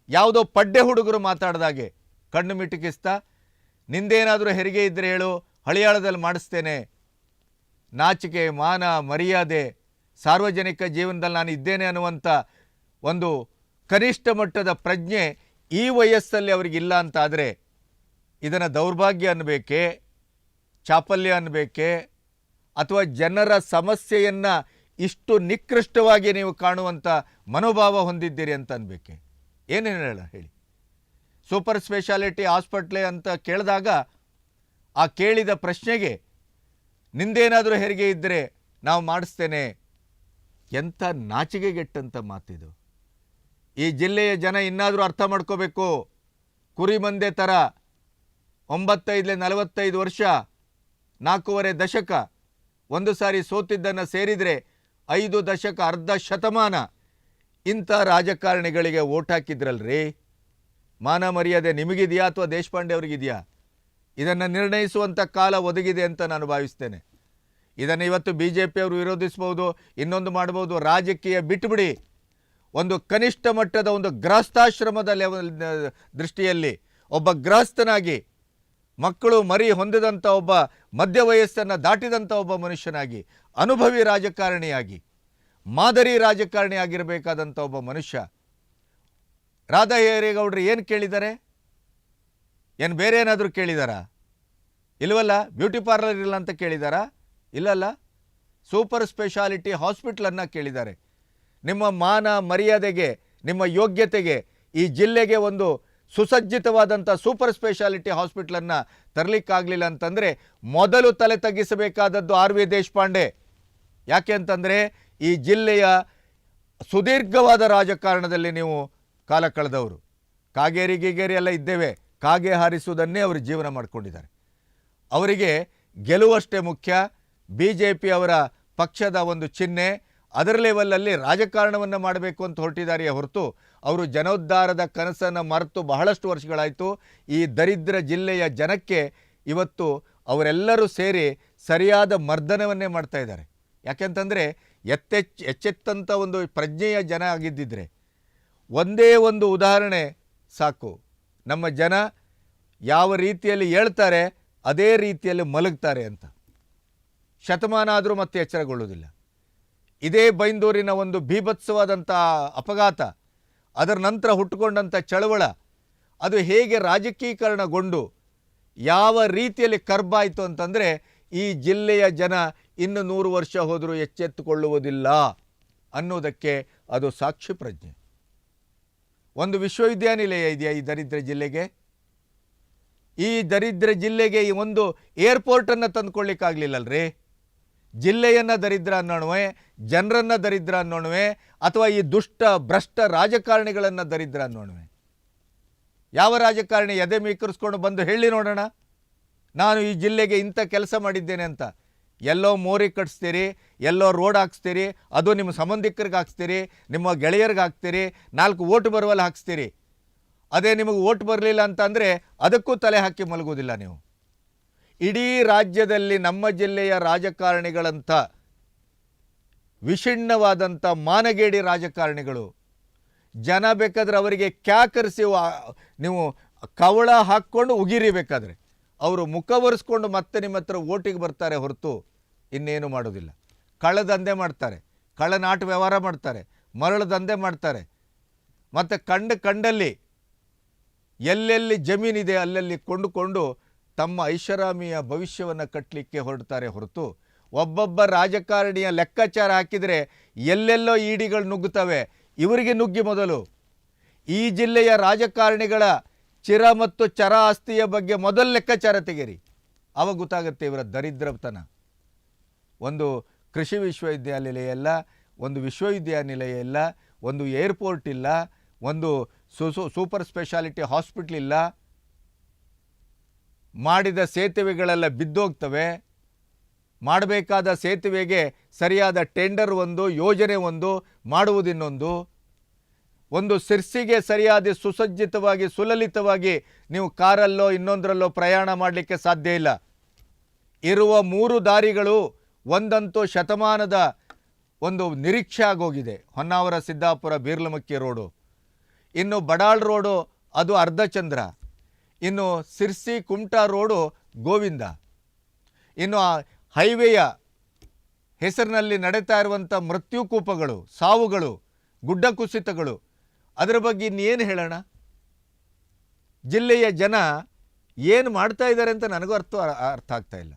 ಯಾವುದೋ ಪಡ್ಡೆ ಹುಡುಗರು ಮಾತಾಡ್ದಾಗೆ ಕಣ್ಣು ಮಿಟುಕಿಸ್ತಾ, ನಿಂದೇನಾದರೂ ಹೆರಿಗೆ ಇದ್ದರೆ ಹೇಳು, ಹಳಿಯಾಳದಲ್ಲಿ ಮಾಡಿಸ್ತೇನೆ, ನಾಚಿಕೆ ಮಾನ ಮರ್ಯಾದೆ ಸಾರ್ವಜನಿಕ ಜೀವನದಲ್ಲಿ ನಾನು ಇದ್ದೇನೆ ಅನ್ನುವಂಥ ಒಂದು ಕನಿಷ್ಠ ಮಟ್ಟದ ಪ್ರಜ್ಞೆ ಈ ವಯಸ್ಸಲ್ಲಿ ಅವರಿಗಿಲ್ಲ ಅಂತಾದರೆ ಇದನ್ನು ದೌರ್ಭಾಗ್ಯ ಅನ್ನಬೇಕೇ, ಚಾಪಲ್ಯ ಅನ್ನಬೇಕೇ, ಅಥವಾ ಜನರ ಸಮಸ್ಯೆಯನ್ನು ಇಷ್ಟು ನಿಕೃಷ್ಟವಾಗಿ ನೀವು ಕಾಣುವಂಥ ಮನೋಭಾವ ಹೊಂದಿದ್ದೀರಿ ಅಂತ ಅನ್ಬೇಕೆ? ಏನೇನು ಹೇಳಿ. ಸೂಪರ್ ಸ್ಪೆಷಾಲಿಟಿ ಹಾಸ್ಪಿಟ್ಲೆ ಅಂತ ಕೇಳಿದಾಗ ಆ ಕೇಳಿದ ಪ್ರಶ್ನೆಗೆ ನಿಂದೇನಾದರೂ ಹೆರಿಗೆ ಇದ್ದರೆ ನಾವು ಮಾಡಿಸ್ತೇನೆ, ಎಂಥ ನಾಚಿಕೆಗೆಟ್ಟಂಥ ಮಾತಿದು. ಈ ಜಿಲ್ಲೆಯ ಜನ ಇನ್ನಾದರೂ ಅರ್ಥ ಮಾಡ್ಕೋಬೇಕು. ಕುರಿ ಮಂದೆ ಥರ 45 ವರ್ಷ 4.5 ದಶಕ ಒಂದು ಸಾರಿ ಸೋತಿದ್ದನ್ನು ಸೇರಿದರೆ 5 ದಶಕ ಅರ್ಧ ಶತಮಾನ ಇಂಥ ರಾಜಕಾರಣಿಗಳಿಗೆ ಓಟ್ ಹಾಕಿದ್ರಲ್ರಿ. ಮಾನ ಮರ್ಯಾದೆ ನಿಮಗಿದೆಯಾ ಅಥವಾ ದೇಶಪಾಂಡೆ ಅವ್ರಿಗಿದೆಯಾ? ಇದನ್ನು ನಿರ್ಣಯಿಸುವಂಥ ಕಾಲ ಒದಗಿದೆ ಅಂತ ನಾನು ಭಾವಿಸ್ತೇನೆ. ಇದನ್ನು ಇವತ್ತು BJP ಅವರು ವಿರೋಧಿಸ್ಬೋದು, ಇನ್ನೊಂದು ಮಾಡ್ಬೋದು. ರಾಜಕೀಯ ಬಿಟ್ಟುಬಿಡಿ. ಒಂದು ಕನಿಷ್ಠ ಮಟ್ಟದ ಒಂದು ಗೃಹಸ್ಥಾಶ್ರಮದ ದೃಷ್ಟಿಯಲ್ಲಿ ಒಬ್ಬ ಗೃಹಸ್ಥನಾಗಿ, ಮಕ್ಕಳು ಮರಿ ಹೊಂದಿದಂಥ ಒಬ್ಬ ಮಧ್ಯ ವಯಸ್ಸನ್ನು ದಾಟಿದಂಥ ಒಬ್ಬ ಮನುಷ್ಯನಾಗಿ, ಅನುಭವಿ ರಾಜಕಾರಣಿಯಾಗಿ, ಮಾದರಿ ರಾಜಕಾರಣಿ ಆಗಿರಬೇಕಾದಂಥ ಒಬ್ಬ ಮನುಷ್ಯ ರಾಧಾ ಹಿರೇಗೌಡರು ಏನು ಕೇಳಿದ್ದಾರೆ? ಏನು ಬೇರೆ ಏನಾದರೂ ಕೇಳಿದಾರಾ? ಇಲ್ವಲ್ಲ. ಬ್ಯೂಟಿ ಪಾರ್ಲರ್ ಇಲ್ಲ ಅಂತ ಕೇಳಿದಾರಾ? ಇಲ್ಲಲ್ಲ. ಸೂಪರ್ ಸ್ಪೆಷಾಲಿಟಿ ಹಾಸ್ಪಿಟ್ಲನ್ನು ಕೇಳಿದ್ದಾರೆ. ನಿಮ್ಮ ಮಾನ ಮರ್ಯಾದೆಗೆ, ನಿಮ್ಮ ಯೋಗ್ಯತೆಗೆ, ಈ ಜಿಲ್ಲೆಗೆ ಒಂದು ಸುಸಜ್ಜಿತವಾದಂಥ ಸೂಪರ್ ಸ್ಪೆಷಾಲಿಟಿ ಹಾಸ್ಪಿಟ್ಲನ್ನು ತರಲಿಕ್ಕಾಗಲಿಲ್ಲ ಅಂತಂದರೆ ಮೊದಲು ತಲೆ ತಗ್ಗಿಸಬೇಕಾದದ್ದು RV ದೇಶಪಾಂಡೆ. ಯಾಕೆ ಅಂತಂದರೆ ಈ ಜಿಲ್ಲೆಯ ಸುದೀರ್ಘವಾದ ರಾಜಕಾರಣದಲ್ಲಿ ನೀವು ಕಾಲ ಕಳೆದವರು. ಕಾಗೇರಿ ಗೀಗೇರಿ ಎಲ್ಲ ಇದ್ದೇವೆ, ಕಾಗೆ ಹಾರಿಸುವುದನ್ನೇ ಅವರು ಜೀವನ ಮಾಡಿಕೊಂಡಿದ್ದಾರೆ. ಅವರಿಗೆ ಗೆಲುವಷ್ಟೇ ಮುಖ್ಯ. BJP ಅವರ ಪಕ್ಷದ ಒಂದು ಚಿಹ್ನೆ, ಅದರ ಲೆವೆಲಲ್ಲಿ ರಾಜಕಾರಣವನ್ನು ಮಾಡಬೇಕು ಅಂತ ಹೊರಟಿದ್ದಾರೆಯೇ ಹೊರತು ಅವರು ಜನೋದ್ಧಾರದ ಕನಸನ್ನು ಮರೆತು ಬಹಳಷ್ಟು ವರ್ಷಗಳಾಯಿತು. ಈ ದರಿದ್ರ ಜಿಲ್ಲೆಯ ಜನಕ್ಕೆ ಇವತ್ತು ಅವರೆಲ್ಲರೂ ಸೇರಿ ಸರಿಯಾದ ಮರ್ದನವನ್ನೇ ಮಾಡ್ತಾ ಇದ್ದಾರೆ. ಯಾಕೆಂತಂದರೆ ಎಚ್ಚೆತ್ತಂಥ ಒಂದು ಪ್ರಜ್ಞೆಯ ಜನ ಆಗಿದ್ದಿದ್ರೆ ಒಂದೇ ಒಂದು ಉದಾಹರಣೆ ಸಾಕು. ನಮ್ಮ ಜನ ಯಾವ ರೀತಿಯಲ್ಲಿ ಹೇಳ್ತಾರೆ ಅದೇ ರೀತಿಯಲ್ಲಿ ಮಲಗ್ತಾರೆ ಅಂತ. ಶತಮಾನ ಆದರೂ ಮತ್ತೆ ಎಚ್ಚರಗೊಳ್ಳುವುದಿಲ್ಲ. ಇದೇ ಬೈಂದೂರಿನ ಒಂದು ಬೀಭತ್ಸವಾದಂಥ ಅಪಘಾತ, ಅದರ ನಂತರ ಹುಟ್ಟುಕೊಂಡಂಥ ಚಳವಳ, ಅದು ಹೇಗೆ ರಾಜಕೀಕರಣಗೊಂಡು ಯಾವ ರೀತಿಯಲ್ಲಿ ಕರ್ಬಾಯಿತು ಅಂತಂದರೆ ಈ ಜಿಲ್ಲೆಯ ಜನ ಇನ್ನು 100 ವರ್ಷ ಹೋದರೂ ಎಚ್ಚೆತ್ತುಕೊಳ್ಳುವುದಿಲ್ಲ ಅನ್ನೋದಕ್ಕೆ ಅದು ಸಾಕ್ಷಿ ಪ್ರಜ್ಞೆ. ಒಂದು ವಿಶ್ವವಿದ್ಯಾನಿಲಯ ಇದೆಯಾ ಈ ದರಿದ್ರ ಜಿಲ್ಲೆಗೆ? ಈ ದರಿದ್ರ ಜಿಲ್ಲೆಗೆ ಈ ಒಂದು ಏರ್ಪೋರ್ಟನ್ನು ತಂದುಕೊಳ್ಳಿಕ್ಕಾಗಲಿಲ್ಲಲ್ರಿ. ಜಿಲ್ಲೆಯನ್ನು ದರಿದ್ರ ಅನ್ನೋಣವೆ, ಜನರನ್ನು ದರಿದ್ರ ಅನ್ನೋಣವೆ, ಅಥವಾ ಈ ದುಷ್ಟ ಭ್ರಷ್ಟ ರಾಜಕಾರಣಿಗಳನ್ನು ದರಿದ್ರ ಅನ್ನೋಣವೆ? ಯಾವ ರಾಜಕಾರಣಿ ಎದೆ ಮೀಕರಿಸ್ಕೊಂಡು ಬಂದು ಹೇಳಿ ನೋಡೋಣ, ನಾನು ಈ ಜಿಲ್ಲೆಗೆ ಇಂಥ ಕೆಲಸ ಮಾಡಿದ್ದೇನೆ ಅಂತ? ಎಲ್ಲೋ ಮೋರಿ ಕಟ್ಸ್ತೀರಿ, ಎಲ್ಲೋ ರೋಡ್ ಹಾಕ್ಸ್ತೀರಿ, ಅದು ನಿಮ್ಮ ಸಂಬಂಧಿಕರಿಗೆ ಹಾಕ್ಸ್ತೀರಿ, ನಿಮ್ಮ ಗೆಳೆಯರಿಗೆ ಹಾಕ್ತೀರಿ, 4 ಓಟ್ ಬರುವಲ್ಲಿ ಹಾಕ್ಸ್ತೀರಿ. ಅದೇ ನಿಮಗೆ ಓಟ್ ಬರಲಿಲ್ಲ ಅಂತಂದರೆ ಅದಕ್ಕೂ ತಲೆ ಹಾಕಿ ಮಲಗುವುದಿಲ್ಲ ನೀವು. ಇಡೀ ರಾಜ್ಯದಲ್ಲಿ ನಮ್ಮ ಜಿಲ್ಲೆಯ ರಾಜಕಾರಣಿಗಳಂಥ ವಿಷಣ್ಣವಾದಂಥ ಮಾನಗೇಡಿ ರಾಜಕಾರಣಿಗಳು, ಜನ ಬೇಕಾದ್ರೆ ಅವರಿಗೆ ಕ್ಯಾಕರಿಸಿ ನೀವು ಕವಳ ಹಾಕ್ಕೊಂಡು ಉಗಿರಿ, ಬೇಕಾದರೆ ಅವರು ಮುಖ ಒರೆಸ್ಕೊಂಡು ಮತ್ತೆ ನಿಮ್ಮ ಹತ್ರ ಓಟಿಗೆ ಬರ್ತಾರೆ ಹೊರತು ಇನ್ನೇನು ಮಾಡೋದಿಲ್ಲ. ಕಳ್ಳದಂಧೆ ಮಾಡ್ತಾರೆ, ಕಳ್ಳನಾಟ ವ್ಯವಹಾರ ಮಾಡ್ತಾರೆ, ಮರಳು ದಂಧೆ ಮಾಡ್ತಾರೆ, ಮತ್ತು ಕಂಡಲ್ಲಿ ಎಲ್ಲೆಲ್ಲಿ ಜಮೀನಿದೆ ಅಲ್ಲಲ್ಲಿ ಕೊಂಡುಕೊಂಡು ತಮ್ಮ ಐಷಾರಾಮಿಯ ಭವಿಷ್ಯವನ್ನು ಕಟ್ಟಲಿಕ್ಕೆ ಹೊರಡ್ತಾರೆ ಹೊರತು ಒಬ್ಬೊಬ್ಬ ರಾಜಕಾರಣಿಯ ಲೆಕ್ಕಾಚಾರ ಹಾಕಿದರೆ ಎಲ್ಲೆಲ್ಲೋ ಈಡಿಗಳು ನುಗ್ಗುತ್ತವೆ, ಇವರಿಗೆ ನುಗ್ಗಿ ಮೊದಲು ಈ ಜಿಲ್ಲೆಯ ರಾಜಕಾರಣಿಗಳ ಚಿರ ಮತ್ತು ಚರ ಆಸ್ತಿಯ ಬಗ್ಗೆ ಮೊದಲು ಲೆಕ್ಕಾಚಾರ ತೆಗೀರಿ. ಆವಾಗ ಗೊತ್ತಾಗುತ್ತೆ ಇವರ ದರಿದ್ರತನ. ಒಂದು ಕೃಷಿ ವಿಶ್ವವಿದ್ಯಾನಿಲಯ ಇಲ್ಲ, ಒಂದು ವಿಶ್ವವಿದ್ಯಾನಿಲಯ ಇಲ್ಲ, ಒಂದು ಏರ್ಪೋರ್ಟ್ ಇಲ್ಲ, ಒಂದು ಸೂಪರ್ ಸ್ಪೆಷಾಲಿಟಿ ಹಾಸ್ಪಿಟ್ಲ್ ಇಲ್ಲ, ಮಾಡಿದ ಸೇತುವೆಗಳೆಲ್ಲ ಬಿದ್ದೋಗ್ತವೆ. ಮಾಡಬೇಕಾದ ಸೇತುವೆಗೆ ಸರಿಯಾದ ಟೆಂಡರ್ ಒಂದು, ಯೋಜನೆ ಒಂದು, ಮಾಡುವುದಿನ್ನೊಂದು. ಒಂದು ಸಿರ್ಸಿಗೆ ಸರಿಯಾದ ಸುಸಜ್ಜಿತವಾಗಿ ಸುಲಲಿತವಾಗಿ ನೀವು ಕಾರಲ್ಲೋ ಇನ್ನೊಂದರಲ್ಲೋ ಪ್ರಯಾಣ ಮಾಡಲಿಕ್ಕೆ ಸಾಧ್ಯ ಇಲ್ಲ. ಇರುವ 3 ದಾರಿಗಳು ಒಂದಂತೂ ಶತಮಾನದ ಒಂದು ನಿರೀಕ್ಷೆ ಆಗೋಗಿದೆ. ಹೊನ್ನಾವರ ಸಿದ್ದಾಪುರ ಬೀರ್ಲಮಕ್ಕಿ ರೋಡು, ಇನ್ನು ಬಡಾಳ್ ರೋಡು ಅದು ಅರ್ಧಚಂದ್ರ, ಇನ್ನು ಸಿರ್ಸಿ ಕುಮಟಾ ರೋಡು ಗೋವಿಂದ. ಇನ್ನು ಆ ಹೈವೇಯ ಹೆಸರಿನಲ್ಲಿ ನಡೀತಾ ಇರುವಂಥ ಮೃತ್ಯುಕೂಪಗಳು, ಸಾವುಗಳು, ಗುಡ್ಡ ಕುಸಿತಗಳು, ಅದರ ಬಗ್ಗೆ ಇನ್ನೇನು ಹೇಳೋಣ? ಜಿಲ್ಲೆಯ ಜನ ಏನು ಮಾಡ್ತಾ ಇದ್ದಾರೆ ಅಂತ ನನಗೂ ಅರ್ಥ ಆಗ್ತಾ ಇಲ್ಲ.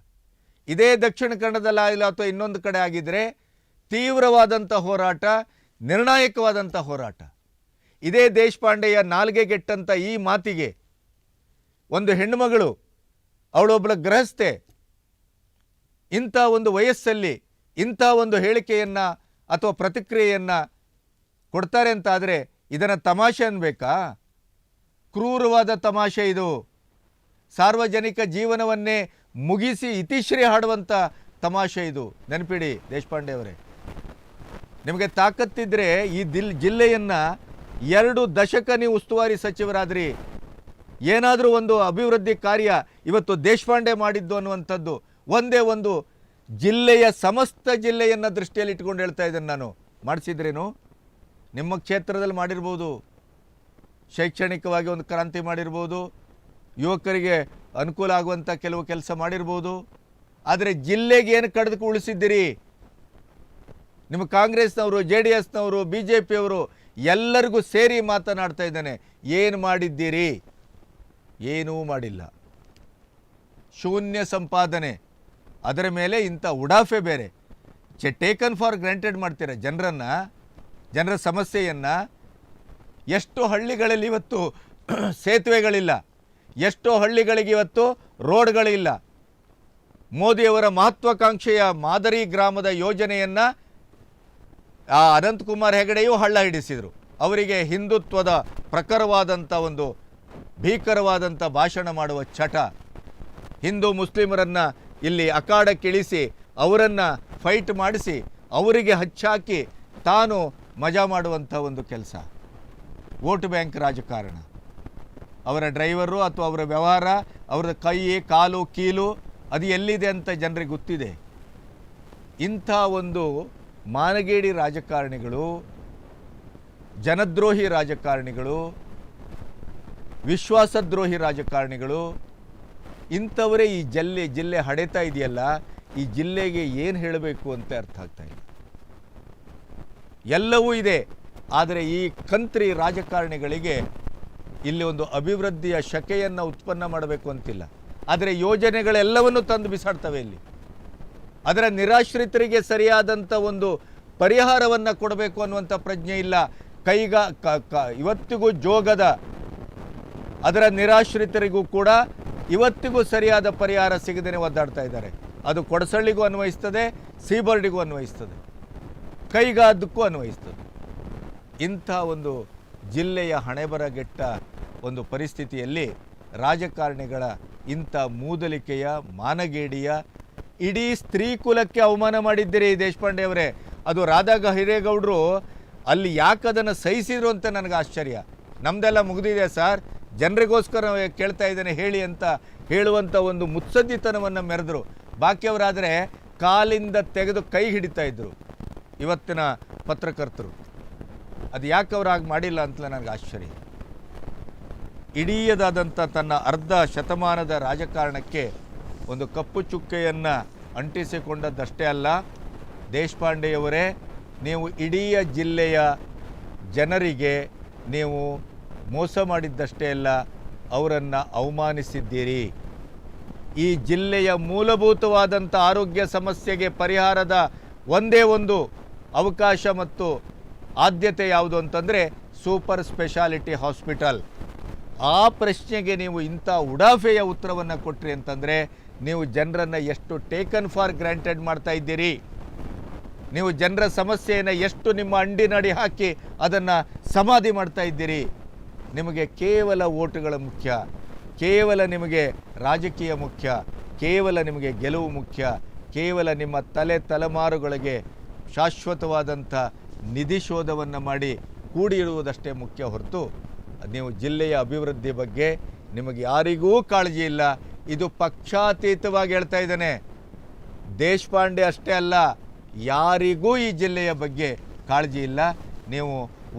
ಇದೇ ದಕ್ಷಿಣ ಕನ್ನಡದಲ್ಲ ಅಥವಾ ಇನ್ನೊಂದು ಕಡೆ ಆಗಿದ್ದರೆ ತೀವ್ರವಾದಂಥ ಹೋರಾಟ, ನಿರ್ಣಾಯಕವಾದಂಥ ಹೋರಾಟ. ಇದೇ ದೇಶಪಾಂಡೆಯ ನಾಲ್ಗೆಗೆಟ್ಟಂಥ ಈ ಮಾತಿಗೆ ಒಂದು ಹೆಣ್ಣುಮಗಳು, ಅವಳೊಬ್ಬಳ ಗೃಹಸ್ಥೆ, ಇಂಥ ಒಂದು ವಯಸ್ಸಲ್ಲಿ ಇಂಥ ಒಂದು ಹೇಳಿಕೆಯನ್ನು ಅಥವಾ ಪ್ರತಿಕ್ರಿಯೆಯನ್ನು ಕೊಡ್ತಾರೆ ಅಂತಾದರೆ ಇದನ್ನು ತಮಾಷೆ ಅನ್ಬೇಕಾ? ಕ್ರೂರವಾದ ತಮಾಷೆ ಇದು. ಸಾರ್ವಜನಿಕ ಜೀವನವನ್ನೇ ಮುಗಿಸಿ ಇತಿಶ್ರೀ ಹಾಡುವಂಥ ತಮಾಷೆ ಇದು. ನೆನಪಿಡಿ ದೇಶಪಾಂಡೆ ಅವರೇ, ನಿಮಗೆ ತಾಕತ್ತಿದ್ರೆ ಈ ಜಿಲ್ಲೆಯನ್ನು 2 ದಶಕ ನೀವು ಉಸ್ತುವಾರಿ ಸಚಿವರಾದ್ರಿ. ಏನಾದರೂ ಒಂದು ಅಭಿವೃದ್ಧಿ ಕಾರ್ಯ ಇವತ್ತು ದೇಶಪಾಂಡೆ ಮಾಡಿದ್ದು ಅನ್ನುವಂಥದ್ದು ಒಂದೇ ಒಂದು ಜಿಲ್ಲೆಯ ಸಮಸ್ತ ಜಿಲ್ಲೆಯನ್ನು ದೃಷ್ಟಿಯಲ್ಲಿ ಇಟ್ಕೊಂಡು ಹೇಳ್ತಾ ಇದ್ದೇನೆ ನಾನು. ಮಾಡಿಸಿದ್ರೇನು? ನಿಮ್ಮ ಕ್ಷೇತ್ರದಲ್ಲಿ ಮಾಡಿರ್ಬೋದು, ಶೈಕ್ಷಣಿಕವಾಗಿ ಒಂದು ಕ್ರಾಂತಿ ಮಾಡಿರ್ಬೋದು, ಯುವಕರಿಗೆ ಅನುಕೂಲ ಆಗುವಂಥ ಕೆಲವು ಕೆಲಸ ಮಾಡಿರ್ಬೋದು. ಆದರೆ ಜಿಲ್ಲೆಗೆ ಏನು ಕಡಿದು ಉಳಿಸಿದ್ದೀರಿ? ನಿಮ್ಮ ಕಾಂಗ್ರೆಸ್ನವರು, JDSನವರು, BJPಯವರು ಎಲ್ಲರಿಗೂ ಸೇರಿ ಮಾತನಾಡ್ತಾ ಇದ್ದಾನೆ. ಏನು ಮಾಡಿದ್ದೀರಿ? ಏನೂ ಮಾಡಿಲ್ಲ. ಶೂನ್ಯ ಸಂಪಾದನೆ. ಅದರ ಮೇಲೆ ಇಂಥ ಉಡಾಫೆ ಬೇರೆ. ಟೇಕನ್ ಫಾರ್ ಗ್ರಾಂಟೆಡ್ ಮಾಡ್ತೀರ ಜನರ ಸಮಸ್ಯೆಯನ್ನು. ಎಷ್ಟು ಹಳ್ಳಿಗಳಲ್ಲಿ ಇವತ್ತು ಸೇತುವೆಗಳಿಲ್ಲ, ಎಷ್ಟೋ ಹಳ್ಳಿಗಳಿಗೆ ಇವತ್ತು ರೋಡ್ಗಳಿಲ್ಲ. ಮೋದಿಯವರ ಮಹತ್ವಾಕಾಂಕ್ಷೆಯ ಮಾದರಿ ಗ್ರಾಮದ ಯೋಜನೆಯನ್ನು ಅನಂತಕುಮಾರ್ ಹೆಗಡೆಯೂ ಹಳ್ಳ ಹಿಡಿಸಿದರು. ಅವರಿಗೆ ಹಿಂದುತ್ವದ ಪ್ರಖರವಾದಂಥ ಒಂದು ಭೀಕರವಾದಂಥ ಭಾಷಣ ಮಾಡುವ ಚಟ, ಹಿಂದೂ ಮುಸ್ಲಿಮರನ್ನು ಇಲ್ಲಿ ಅಖಾಡಕ್ಕಿಳಿಸಿ ಅವರನ್ನು ಫೈಟ್ ಮಾಡಿಸಿ ಅವರಿಗೆ ಹಚ್ಚಾಕಿ ತಾನು ಮಜಾ ಮಾಡುವಂಥ ಒಂದು ಕೆಲಸ. ವೋಟ್ ಬ್ಯಾಂಕ್ ರಾಜಕಾರಣ. ಅವರ ಡ್ರೈವರು ಅಥವಾ ಅವರ ವ್ಯವಹಾರ, ಅವರ ಕೈ ಕಾಲು ಕೀಲು ಅದು ಎಲ್ಲಿದೆ ಅಂತ ಜನರಿಗೆ ಗೊತ್ತಿದೆ. ಇಂಥ ಒಂದು ಮಾನಗೇಡಿ ರಾಜಕಾರಣಿಗಳು, ಜನದ್ರೋಹಿ ರಾಜಕಾರಣಿಗಳು, ವಿಶ್ವಾಸದ್ರೋಹಿ ರಾಜಕಾರಣಿಗಳು, ಇಂಥವರೇ ಈ ಜಿಲ್ಲೆ ಹಡೆತಾ ಇದೆಯಲ್ಲ, ಈ ಜಿಲ್ಲೆಗೆ ಏನು ಹೇಳಬೇಕು ಅಂತ ಅರ್ಥ ಆಗ್ತಾ ಇಲ್ಲ. ಎಲ್ಲವೂ ಇದೆ, ಆದರೆ ಈ ಕಂತ್ರಿ ರಾಜಕಾರಣಿಗಳಿಗೆ ಇಲ್ಲಿ ಒಂದು ಅಭಿವೃದ್ಧಿಯ ಶಕೆಯನ್ನು ಉತ್ಪನ್ನ ಮಾಡಬೇಕು ಅಂತಿಲ್ಲ. ಆದರೆ ಯೋಜನೆಗಳೆಲ್ಲವನ್ನು ತಂದು ಬಿಸಾಡ್ತವೆ ಇಲ್ಲಿ. ಅದರ ನಿರಾಶ್ರಿತರಿಗೆ ಸರಿಯಾದಂಥ ಒಂದು ಪರಿಹಾರವನ್ನು ಕೊಡಬೇಕು ಅನ್ನುವಂಥ ಪ್ರಜ್ಞೆ ಇಲ್ಲ. ಇವತ್ತಿಗೂ ಜೋಗದ ಅದರ ನಿರಾಶ್ರಿತರಿಗೂ ಕೂಡ ಇವತ್ತಿಗೂ ಸರಿಯಾದ ಪರಿಹಾರ ಸಿಗದೇ ಒದ್ದಾಡ್ತಾ ಇದ್ದಾರೆ. ಅದು ಕೊಡಸಳ್ಳಿಗೂ ಅನ್ವಯಿಸ್ತದೆ, ಸೀಬರ್ಡಿಗೂ ಅನ್ವಯಿಸ್ತದೆ, ಕೈಗಾದಕ್ಕೂ ಅನ್ವಯಿಸ್ತದೆ. ಇಂಥ ಒಂದು ಜಿಲ್ಲೆಯ ಹಣೆಬರಗೆಟ್ಟ ಒಂದು ಪರಿಸ್ಥಿತಿಯಲ್ಲಿ ರಾಜಕಾರಣಿಗಳ ಇಂಥ ಮೂದಲಿಕೆಯ, ಮಾನಗೇಡಿಯ, ಇಡೀ ಸ್ತ್ರೀ ಕುಲಕ್ಕೆ ಅವಮಾನ ಮಾಡಿದ್ದೀರಿ ದೇಶಪಾಂಡೆ ಅವರೇ. ಅದು ರಾಧಾ ಹಿರೇಗೌಡರು ಅಲ್ಲಿ ಯಾಕೆ ಅದನ್ನು ಸಹಿಸಿದ್ರು ಅಂತ ನನಗೆ ಆಶ್ಚರ್ಯ. ನಮ್ಮದೆಲ್ಲ ಮುಗಿದಿದೆ ಸರ್, ಜನರಿಗೋಸ್ಕರ ಕೇಳ್ತಾ ಇದ್ದೇನೆ ಹೇಳಿ ಅಂತ ಹೇಳುವಂಥ ಒಂದು ಮುತ್ಸದ್ದಿತನವನ್ನು ಮೆರೆದರು. ಬಾಕಿಯವರಾದರೆ ಕಾಲಿಂದ ತೆಗೆದು ಕೈ ಹಿಡಿತಾ ಇದ್ದರು ಇವತ್ತಿನ ಪತ್ರಕರ್ತರು. ಅದು ಯಾಕೆ ಅವ್ರು ಹಾಗೆ ಮಾಡಿಲ್ಲ ಅಂತಲೇ ನನಗೆ ಆಶ್ಚರ್ಯ. ಇಡೀದಾದಂಥ ತನ್ನ ಅರ್ಧ ಶತಮಾನದ ರಾಜಕಾರಣಕ್ಕೆ ಒಂದು ಕಪ್ಪು ಚುಕ್ಕೆಯನ್ನು ಅಂಟಿಸಿಕೊಂಡದ್ದಷ್ಟೇ ಅಲ್ಲ, ದೇಶಪಾಂಡೆಯವರೇ, ನೀವು ಇಡೀ ಜಿಲ್ಲೆಯ ಜನರಿಗೆ ನೀವು ಮೋಸ ಮಾಡಿದ್ದಷ್ಟೇ ಅಲ್ಲ, ಅವರನ್ನು ಅವಮಾನಿಸಿದ್ದೀರಿ. ಈ ಜಿಲ್ಲೆಯ ಮೂಲಭೂತವಾದಂಥ ಆರೋಗ್ಯ ಸಮಸ್ಯೆಗೆ ಪರಿಹಾರದ ಒಂದೇ ಒಂದು ಅವಕಾಶ ಮತ್ತು ಆದ್ಯತೆ ಯಾವುದು ಅಂತಂದರೆ ಸೂಪರ್ ಸ್ಪೆಷಾಲಿಟಿ ಹಾಸ್ಪಿಟಲ್. ಆ ಪ್ರಶ್ನೆಗೆ ನೀವು ಇಂಥ ಉಡಾಫೆಯ ಉತ್ತರವನ್ನು ಕೊಟ್ರಿ ಅಂತಂದರೆ ನೀವು ಜನರನ್ನು ಎಷ್ಟು ಟೇಕನ್ ಫಾರ್ ಗ್ರಾಂಟೆಡ್ ಮಾಡ್ತಾ ಇದ್ದೀರಿ. ನೀವು ಜನರ ಸಮಸ್ಯೆಯನ್ನು ಎಷ್ಟು ನಿಮ್ಮ ಅಂಡಿನಡಿ ಹಾಕಿ ಅದನ್ನು ಸಮಾಧಿ ಮಾಡ್ತಾ ಇದ್ದೀರಿ. ನಿಮಗೆ ಕೇವಲ ಓಟುಗಳ ಮುಖ್ಯ, ಕೇವಲ ನಿಮಗೆ ರಾಜಕೀಯ ಮುಖ್ಯ, ಕೇವಲ ನಿಮಗೆ ಗೆಲುವು ಮುಖ್ಯ, ಕೇವಲ ನಿಮ್ಮ ತಲೆಮಾರುಗಳಿಗೆ ಶಾಶ್ವತವಾದಂಥ ನಿಧಿ ಶೋಧವನ್ನು ಮಾಡಿ ಕೂಡಿಡುವುದಷ್ಟೇ ಮುಖ್ಯ ಹೊರತು ನೀವು ಜಿಲ್ಲೆಯ ಅಭಿವೃದ್ಧಿ ಬಗ್ಗೆ ನಿಮಗೆ ಯಾರಿಗೂ ಕಾಳಜಿ ಇಲ್ಲ. ಇದು ಪಕ್ಷಾತೀತವಾಗಿ ಹೇಳ್ತಾ ಇದ್ದೇನೆ. ದೇಶಪಾಂಡೆ ಅಷ್ಟೇ ಅಲ್ಲ, ಯಾರಿಗೂ ಈ ಜಿಲ್ಲೆಯ ಬಗ್ಗೆ ಕಾಳಜಿ ಇಲ್ಲ. ನೀವು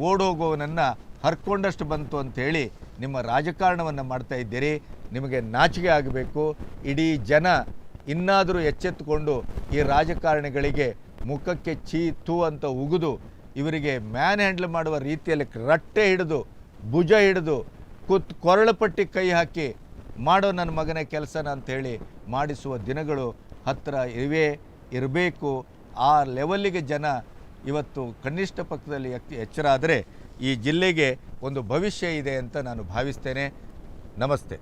ಓಡೋಗೋವನನ್ನು ಹರ್ಕೊಂಡಷ್ಟು ಬಂತು ಅಂಥೇಳಿ ನಿಮ್ಮ ರಾಜಕಾರಣವನ್ನು ಮಾಡ್ತಾ ಇದ್ದೀರಿ. ನಿಮಗೆ ನಾಚಿಕೆ ಆಗಬೇಕು. ಇಡೀ ಜನ ಇನ್ನಾದರೂ ಎಚ್ಚೆತ್ತುಕೊಂಡು ಈ ರಾಜಕಾರಣಿಗಳಿಗೆ ಮುಖಕ್ಕೆ ತೂ ಅಂತ ಉಗಿದು ಇವರಿಗೆ ಮ್ಯಾನ್ ಹ್ಯಾಂಡಲ್ ಮಾಡುವ ರೀತಿಯಲ್ಲಿ ರಟ್ಟೆ ಹಿಡಿದು ಭುಜ ಹಿಡಿದು ಕೊರಳಪಟ್ಟಿ ಕೈ ಹಾಕಿ ಮಾಡೋ ನನ್ನ ಮಗನ ಕೆಲಸನ ಅಂಥೇಳಿ ಮಾಡಿಸುವ ದಿನಗಳು ಹತ್ತಿರ ಇರಬೇಕು. ಆ ಲೆವೆಲ್ಲಿಗೆ ಜನ ಇವತ್ತು ಕನಿಷ್ಠ ಪಕ್ಷದಲ್ಲಿ ಎಚ್ಚರ ಆದರೆ ಈ ಜಿಲ್ಲೆಗೆ ಒಂದು ಭವಿಷ್ಯ ಇದೆ ಅಂತ ನಾನು ಭಾವಿಸ್ತೇನೆ. ನಮಸ್ತೆ.